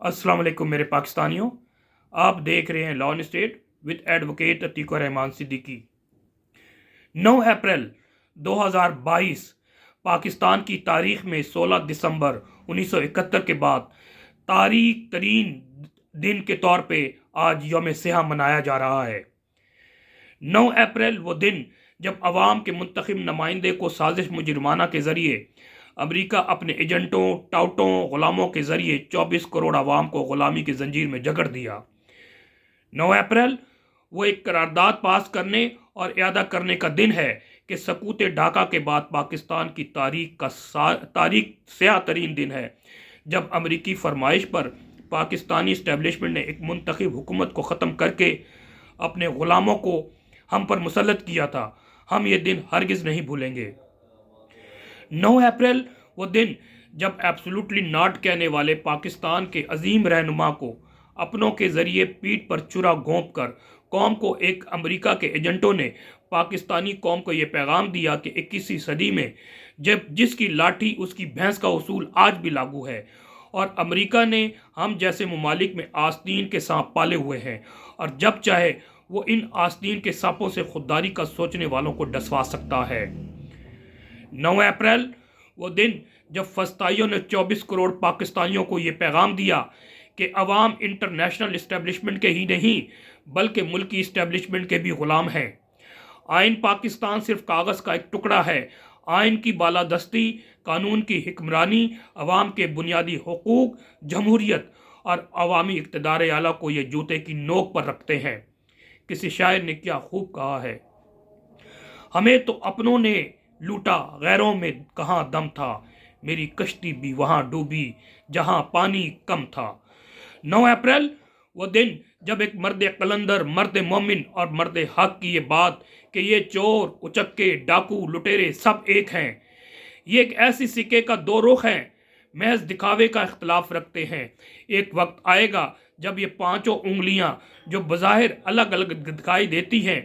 अस्सलाम वालेकुम मेरे पाकिस्तानियों। आप देख रहे हैं law and state with advocate Atiq Rahman Siddiqui. 9 अप्रैल 2022 पाकिस्तान की तारीख में 16 दिसंबर 1971 के बाद तारीख तरीन दिन के तौर पे आज यौम सियाह मनाया जा रहा है। 9 अप्रैल वो दिन जब अवाम के मुंतखब नुमाइंदे को साजिश मुजरिमाना के ज़रिए अमेरिका अपने एजेंटों, टाउटों, ग़ुलामों के ज़रिए 24 करोड़ अवाम को ग़ुलामी की जंजीर में जकड़ दिया। 9 अप्रैल वो एक करारदाद पास करने और इयादा करने का दिन है कि सकूत ढाका के बाद पाकिस्तान की तारीख स्याह तरीन दिन है, जब अमरीकी फरमाइश पर पाकिस्तानी इस्टेब्लिशमेंट ने एक मुंतखब हुकूमत को ख़त्म करके अपने ग़ुलामों को हम पर मुसल्लत किया था। हम ये दिन हरगिज़ नहीं भूलेंगे। 9 अप्रैल वो दिन जब एब्सोल्युटली नॉट कहने वाले पाकिस्तान के अजीम रहनुमा को अपनों के ज़रिए पीठ पर चुरा घोंप कर कौम को एक अमेरिका के एजेंटों ने पाकिस्तानी कौम को ये पैगाम दिया कि 21वीं सदी में जब जिसकी लाठी उसकी भैंस का उसूल आज भी लागू है, और अमेरिका ने हम जैसे ममालिक में आस्तीन के सांप पाले हुए हैं, और जब चाहे वो इन आस्तीन के सांपों से खुददारी का सोचने वालों को डसवा सकता है। 9 अप्रैल वो दिन जब फस्ताइयों ने 24 करोड़ पाकिस्तानियों को ये पैगाम दिया कि अवाम इंटरनेशनल इस्टेब्लिशमेंट के ही नहीं बल्कि मुल्की इस्टेब्लिशमेंट के भी ग़ुलाम हैं। आइन पाकिस्तान सिर्फ कागज़ का एक टुकड़ा है। आइन की बालादस्ती, कानून की हिक्मरानी, अवाम के बुनियादी हुकूक, जमहूरियत और अवामी इक़्तिदार आला को ये जूते की नोक पर रखते हैं। किसी शायर ने क्या खूब कहा है, हमें तो अपनों ने लूटा, गैरों में कहाँ दम था, मेरी कश्ती भी वहाँ डूबी जहाँ पानी कम था। 9 अप्रैल वो दिन जब एक मर्द कलंदर, मर्द मोमिन और मर्द हक की ये बात कि ये चोर, उचक्के, डाकू, लुटेरे सब एक हैं, ये एक ऐसी सिक्के का दो रुख हैं, महज दिखावे का इख्तलाफ रखते हैं। एक वक्त आएगा जब ये पांचों उंगलियां जो बज़ाहिर अलग अलग दिखाई देती हैं,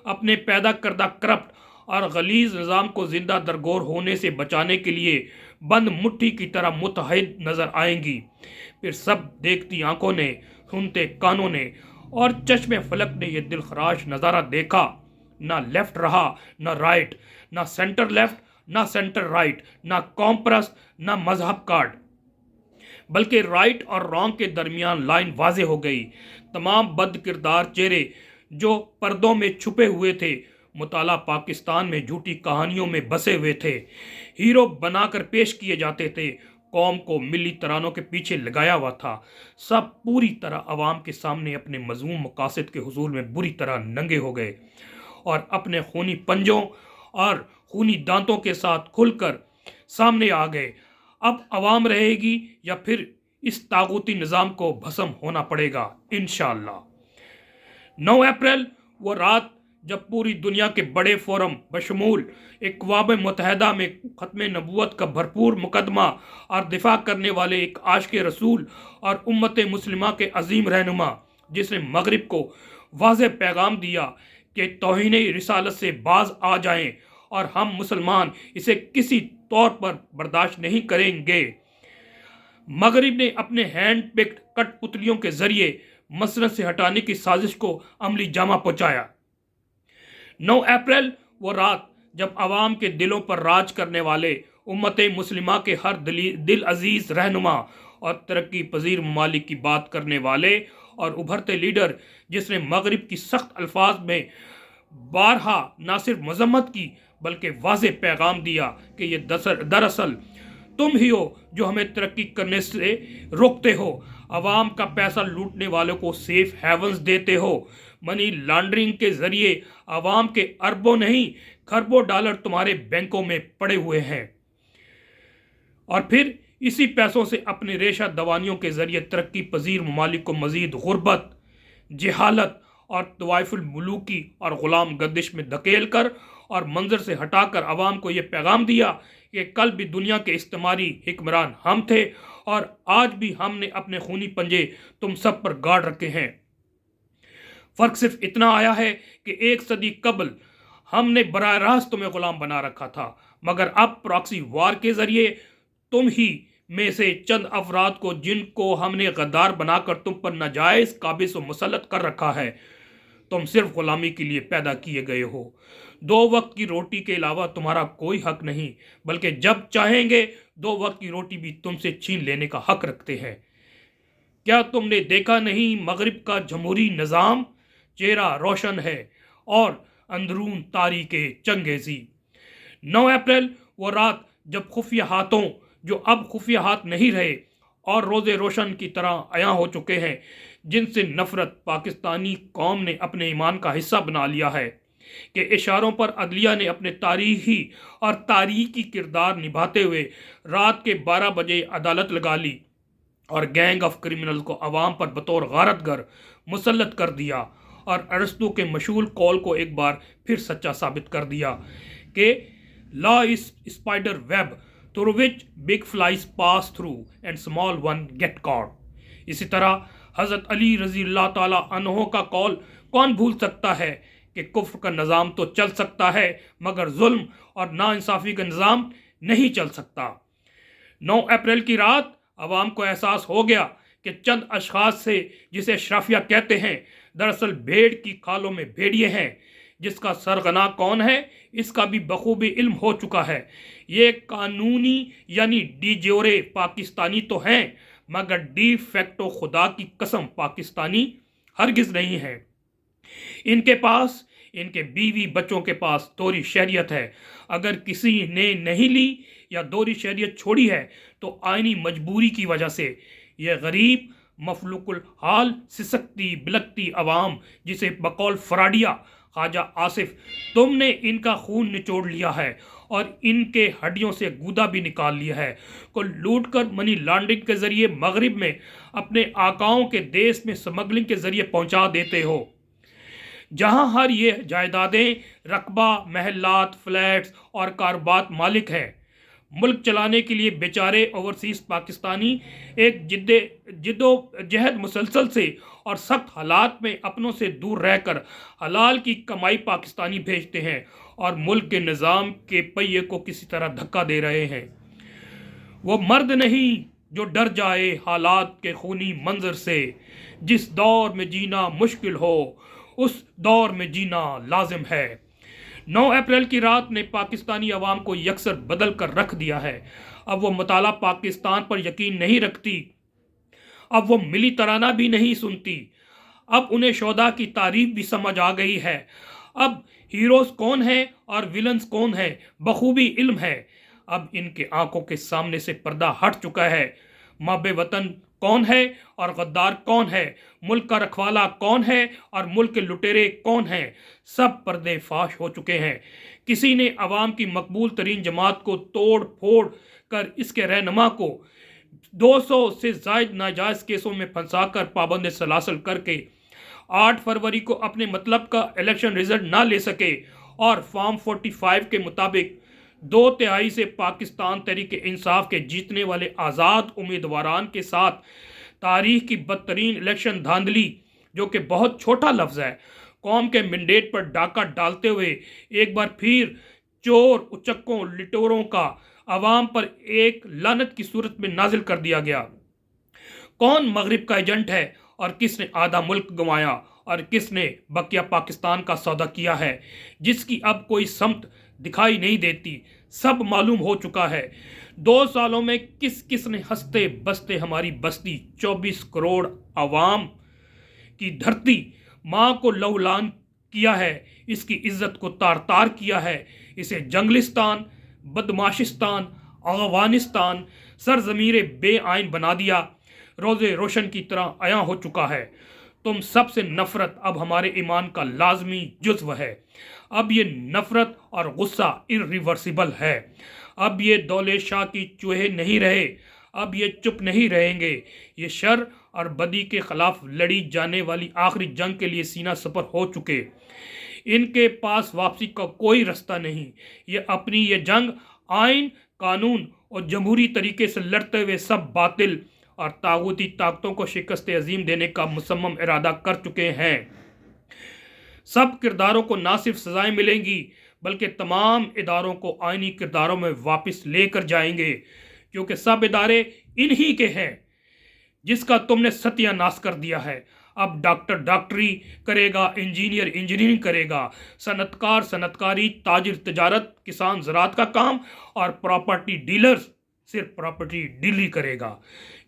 अपने पैदा करदा करप्ट और गलीज निज़ाम को जिंदा दरगोर होने से बचाने के लिए बंद मुट्ठी की तरह मुतहद नज़र आएंगी। फिर सब देखती आंखों ने, सुनते कानों ने और चश्मे फलक ने यह दिलखराश नज़ारा देखा। ना लेफ्ट रहा, ना राइट, ना सेंटर लेफ्ट, ना सेंटर राइट, ना कॉम्प्रस, ना मजहब कार्ड, बल्कि राइट और रॉन्ग के दरमियान लाइन वाजे हो गई। तमाम बद किरदार चेहरे जो पर्दों में छुपे हुए थे, मुताला पाकिस्तान में झूठी कहानियों में बसे हुए थे, हीरो बनाकर पेश किए जाते थे, कौम को मिली तरानों के पीछे लगाया हुआ था, सब पूरी तरह अवाम के सामने अपने मज़मूम मकासद के हुजूर में बुरी तरह नंगे हो गए और अपने खूनी पंजों और खूनी दांतों के साथ खुलकर सामने आ गए। अब अवाम रहेगी या फिर इस तागूती निज़ाम को भस्म होना पड़ेगा इंशाअल्लाह। 9 अप्रैल वो रात जब पूरी दुनिया के बड़े फोरम बशमूल अक़वाम मुत्तहिदा में ख़त्म नबूवत का भरपूर मुकदमा और दिफा करने वाले एक आशिक़ रसूल और उम्मत मुस्लिमा के अजीम रहनुमा, जिसने मगरिब को वाज़ेह पैगाम दिया कि तौहीन रिसालत से बाज आ जाएं और हम मुसलमान इसे किसी तौर पर बर्दाश्त नहीं करेंगे। मगरिब ने अपने हैंड पिक्ड कठपुतलियों के जरिए मसरत से हटाने की साजिश को अमली जामा पहुंचाया। 9 अप्रैल वो रात जब अवाम के दिलों पर राज करने वाले उम्मत मुस्लिमा के हर दिल अजीज रहनुमा और तरक्की पजीर ममालिक की बात करने वाले और उभरते लीडर, जिसने मगरिब की सख्त अल्फाज में बारहा ना सिर्फ मजम्मत की बल्कि वाज़ेह पैगाम दिया कि ये दरअसल तुम ही हो जो हमें तरक्की करने से रोकते हो, अवाम का पैसा लूटने वालों को सेफ हेवन्स देते हो, मनी लॉन्ड्रिंग के जरिए अवाम के अरबों नहीं खरबों डॉलर तुम्हारे बैंकों में पड़े हुए हैं, और फिर इसी पैसों से अपने रेशा दवानियों के जरिए तरक्की पजीर ममालिक को मजीद गुर्बत, जहालत और तवाइफुल मुलूकी और ग़ुलाम गर्दिश में धकेल कर और मंजर से हटाकर अवाम को ये पैगाम दिया कि कल भी दुनिया के इस्तेमारी हिक्मरान हम थे और आज भी हमने अपने खूनी पंजे तुम सब पर गाड़ रखे हैं। फ़र्क सिर्फ इतना आया है कि एक सदी कबल हमने बराह रास्त तुम्हें ग़ुलाम बना रखा था, मगर अब प्रॉक्सी वार के ज़रिए तुम ही میں سے چند افراد کو جن کو ہم نے غدار بنا کر تم پر ناجائز قابض و مسلط کر رکھا ہے۔ تم صرف غلامی کے لیے پیدا کیے گئے ہو۔ 2 وقت کی روٹی کے علاوہ تمہارا کوئی حق نہیں، بلکہ جب چاہیں گے 2 وقت کی روٹی بھی تم سے چھین لینے کا حق رکھتے ہیں۔ کیا تم نے دیکھا نہیں مغرب کا جمہوری نظام چہرہ روشن ہے اور اندرون تاریک چنگیزی۔ 9 اپریل وہ رات جب خفیہ ہاتھوں جو اب خفیہ ہاتھ نہیں رہے اور روز روشن کی طرح عیاں ہو چکے ہیں، جن سے نفرت پاکستانی قوم نے اپنے ایمان کا حصہ بنا لیا ہے، کہ اشاروں پر عدلیہ نے اپنے تاریخی اور تاریخی کردار نبھاتے ہوئے رات کے 12 بجے عدالت لگا لی اور گینگ آف کرمنل کو عوام پر بطور غارت گر مسلط کر دیا، اور ارسطو کے مشہور قول کو ایک بار پھر سچا ثابت کر دیا کہ law is spider web through which big flies pass through and small one get caught۔ اسی طرح حضرت علی رضی اللہ تعالیٰ عنہ کا قول کون بھول سکتا ہے کہ کفر کا نظام تو چل سکتا ہے مگر ظلم اور ناانصافی کا نظام نہیں چل سکتا۔ 9 اپریل کی رات عوام کو احساس ہو گیا کہ چند اشخاص سے جسے اشرافیہ کہتے ہیں دراصل بھیڑ کی کھالوں میں بھیڑیے ہیں۔ جس کا سرغنا کون ہے اس کا بھی بخوبی علم ہو چکا ہے۔ یہ قانونی یعنی ڈی جیورے پاکستانی تو ہیں مگر ڈی فیکٹو خدا کی قسم پاکستانی ہرگز نہیں ہیں۔ ان کے پاس ان کے بیوی بچوں کے پاس دوہری شہریت ہے۔ اگر کسی نے نہیں لی یا دوہری شہریت چھوڑی ہے تو آئینی مجبوری کی وجہ سے۔ یہ غریب مفلوق الحال سسکتی بلکتی عوام جسے بقول فراڈیہ خواجہ آصف تم نے ان کا خون نچوڑ لیا ہے اور ان کے ہڈیوں سے گودا بھی نکال لیا ہے، کو لوٹ کر منی لانڈرنگ کے ذریعے مغرب میں اپنے آقاؤں کے دیس میں سمگلنگ کے ذریعے پہنچا دیتے ہو، جہاں ہر یہ جائیدادیں رقبہ محلات فلیٹس اور کاروبات مالک ہیں۔ ملک چلانے کے لیے بیچارے اوورسیز پاکستانی ایک جدوجہد مسلسل سے اور سخت حالات میں اپنوں سے دور رہ کر حلال کی کمائی پاکستانی بھیجتے ہیں اور ملک کے نظام کے پہیے کو کسی طرح دھکا دے رہے ہیں۔ وہ مرد نہیں جو ڈر جائے حالات کے خونی منظر سے، جس دور میں جینا مشکل ہو اس دور میں جینا لازم ہے۔ 9 اپریل کی رات نے پاکستانی عوام کو یکسر بدل کر رکھ دیا ہے۔ اب وہ مطالعہ پاکستان پر یقین نہیں رکھتی، اب وہ ملی ترانہ بھی نہیں سنتی، اب انہیں شہداء کی تعریف بھی سمجھ آ گئی ہے۔ اب ہیروز کون ہیں اور ویلنز کون ہیں بخوبی علم ہے۔ اب ان کے آنکھوں کے سامنے سے پردہ ہٹ چکا ہے۔ ماب وطن کون ہے اور غدار کون ہے، ملک کا رکھوالا کون ہے اور ملک کے لٹیرے کون ہیں، سب پردے فاش ہو چکے ہیں۔ کسی نے عوام کی مقبول ترین جماعت کو توڑ پھوڑ کر اس کے رہنما کو 200 سے زائد ناجائز کیسوں میں پھنسا کر پابند سلاسل کر کے 8 فروری کو اپنے مطلب کا الیکشن رزلٹ نہ لے سکے اور فارم 45 کے مطابق 2/3 سے پاکستان تحریک انصاف کے جیتنے والے آزاد امیدواران کے ساتھ تاریخ کی بدترین الیکشن دھاندلی، جو کہ بہت چھوٹا لفظ ہے، قوم کے مینڈیٹ پر ڈاکہ ڈالتے ہوئے ایک بار پھر چور اچکوں لٹوروں کا عوام پر ایک لعنت کی صورت میں نازل کر دیا گیا۔ کون مغرب کا ایجنٹ ہے اور کس نے آدھا ملک گنوایا اور کس نے بقیہ پاکستان کا سودا کیا ہے، جس کی اب کوئی سمت دکھائی نہیں دیتی، سب معلوم ہو چکا ہے۔ 2 سالوں میں کس کس نے ہنستے بستے ہماری بستی 24 کروڑ عوام کی دھرتی ماں کو لہولان کیا ہے، اس کی عزت کو تار تار کیا ہے، اسے جنگلستان، بدماشستان، افغانستان، سرزمیر بے آئین بنا دیا، روز روشن کی طرح عیاں ہو چکا ہے۔ تم سب سے نفرت اب ہمارے ایمان کا لازمی جزو ہے۔ اب یہ نفرت اور غصہ irreversible ہے۔ اب یہ دولے شاہ کی چوہے نہیں رہے، اب یہ چپ نہیں رہیں گے۔ یہ شر اور بدی کے خلاف لڑی جانے والی آخری جنگ کے لیے سینہ سپر ہو چکے۔ ان کے پاس واپسی کا کوئی رستہ نہیں۔ یہ اپنی یہ جنگ آئین، قانون اور جمہوری طریقے سے لڑتے ہوئے سب باطل اور طاغوتی طاقتوں کو شکست عظیم دینے کا مصمم ارادہ کر چکے ہیں۔ سب کرداروں کو نہ صرف سزائیں ملیں گی بلکہ تمام اداروں کو آئینی کرداروں میں واپس لے کر جائیں گے۔ क्योंकि सब इदारे इन्हीं के हैं जिसका तुमने सत्यानाश कर दिया है। अब डॉक्टर डॉक्टरी करेगा, इंजीनियर इंजीनियरिंग करेगा, सनतकार सनतकारी, ताजिर तजारत, किसान ज़राअत का काम, और प्रॉपर्टी डीलर्स सिर्फ प्रॉपर्टी डीलरी करेगा।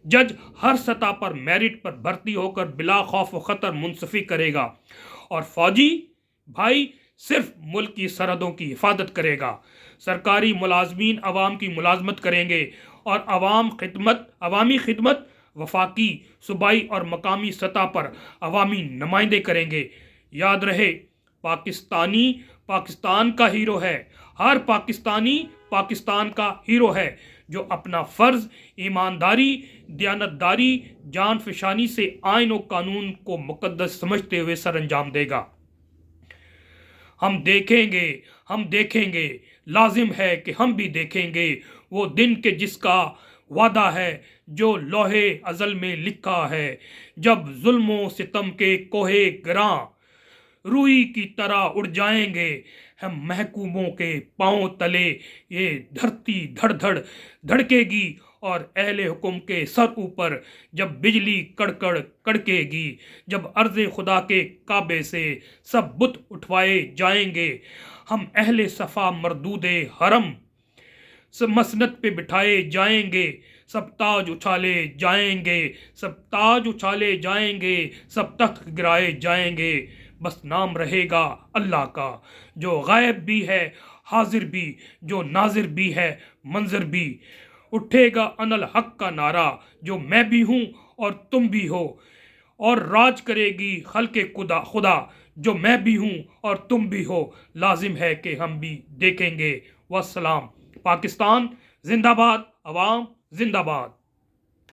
जज हर सतह पर मेरिट पर भर्ती होकर बिला खौफ व ख़तर मुंसफी करेगा, और फौजी भाई सिर्फ मुल्क की सरहदों की हिफाजत करेगा। सरकारी मुलाजमीन अवाम की मुलाजमत करेंगे, और अवामी खिदमत वफाकी, सूबाई और मकामी सतह पर अवामी नुमाइंदे करेंगे। याद रहे, पाकिस्तानी पाकिस्तान का हीरो है, हर पाकिस्तानी पाकिस्तान का हीरो है जो अपना फ़र्ज़ ईमानदारी, दयानतदारी, जान फिशानी से आइन और कानून को मुकद्दस समझते हुए सर अंजाम देगा। हम देखेंगे, लाजिम है कि हम भी देखेंगे वो दिन के जिसका वादा है, जो लोहे अज़ल में लिखा है, जब जुल्मों सितम के कोहे गिरां रूई की तरह उड़ जाएंगे हम महकूमों के पांव तले। ये धरती धड़ धड़ धड़केगी और अहले हुक्म के सर ऊपर जब बिजली कड़कड़ कड़केगी, जब अर्ज़े खुदा के काबे से सब बुत उठवाए जाएंगे, हम अहले सफ़ा मरदूदे हरम सब मसनद पे बिठाए जाएंगे, सब ताज उछाले जाएंगे, सब ताज उछाले जाएंगे, सब तख्त गिराए जाएंगे। बस नाम रहेगा अल्लाह का, जो गायब भी है हाजिर भी, जो नाजिर भी है मंजर भी। उठेगा अनल हक का नारा, जो मैं भी हूँ और तुम भी हो, और राज करेगी खल्के खुदा, जो मैं भी हूँ और तुम भी हो। लाजिम है कि हम भी देखेंगे। वस्सलाम। पाकिस्तान जिंदाबाद, अवाम जिंदाबाद।